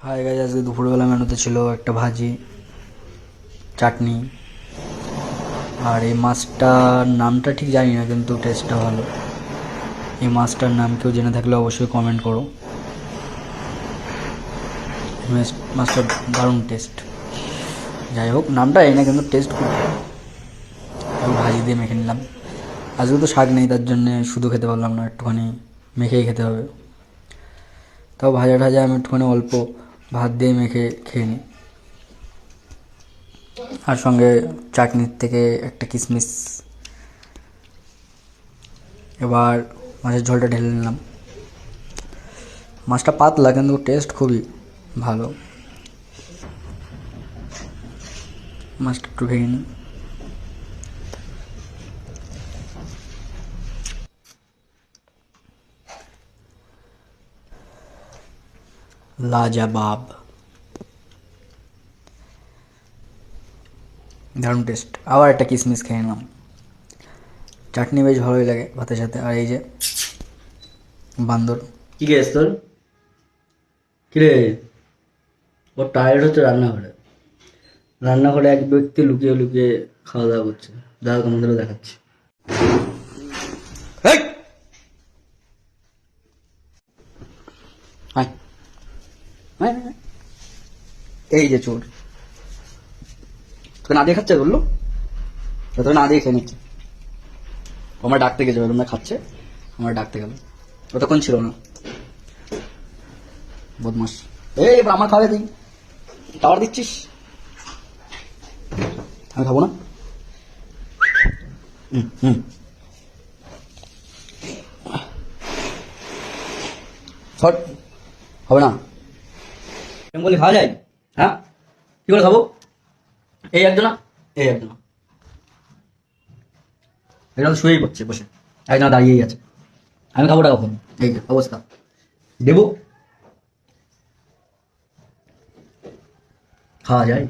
Hi guys, আজকে দুপুরবেলা মেনুতে ছিল একটা ভাজি, চাটনি, আর এই মাছটার নামটা ঠিক জানি না, কিন্তু টেস্টটা ভালো। এই মাছটার নাম কেউ জেনে থাকলে অবশ্যই কমেন্ট করো। মাছটা দারুণ টেস্ট। যাই হোক, নামটা এই না, কিন্তু টেস্ট খুব ভালো। আমি ভাজি দিয়ে মেখে নিলাম। আজকে তো শাক নেই, তার জন্যে শুধু খেতে পারলাম না, একটুখানি মেখেই খেতে হবে। তাও ভাজা টাজা আমি একটুখানি অল্প ভাত দিয়ে মেখে খেয়ে নিই। আর সঙ্গে চাটনির থেকে একটা কিশমিশ। এবার মাছের ঝোলটা ঢেলে নিলাম। মাছটা পাতলা, কিন্তু টেস্ট খুবই ভালো। মাছটা একটু ভেঙে নিই। লাজবাব, দারুণ টেস্ট। আবার একটা কিশমিশ খেয়ে নিলাম। চাটনি বেশ ভালোই লাগে ভাতের সাথে। আর এই যে বান্দর। কি গেস তোর? কিরে, ও টায়ার্ড হচ্ছে রান্নাঘরে। রান্নাঘরে এক ব্যক্তি লুকিয়ে লুকিয়ে খাওয়া দাওয়া করছে, যা তোমাদেরও দেখাচ্ছি। এই! আয়, আয়, আয়, আয়। এই যে চোর, তোকে না দিয়ে খাচ্ছে বললো, তোকে না দিয়ে খেয়ে নিচ্ছে। ও আমার ডাকতে গেছে, তোমরা খাচ্ছে, আমার ডাকতে গেল। ততক্ষণ ছিল না, বদমাস। এই এবার আমার খাবে তুই, টাওয়ার দিচ্ছিস। আমি খাবো না। হুম হুম। শট হবে না। এরকম করলে খাওয়া যায়? হ্যাঁ, কি করে খাবো? এই একজনা, এই একজনা, এটা তো শুয়েই পড়ছে বসে, একজনা দাঁড়িয়েই আছে। আমি খাবোটা কখন? এই যে অবস্থা, দেবো? খাওয়া যায়?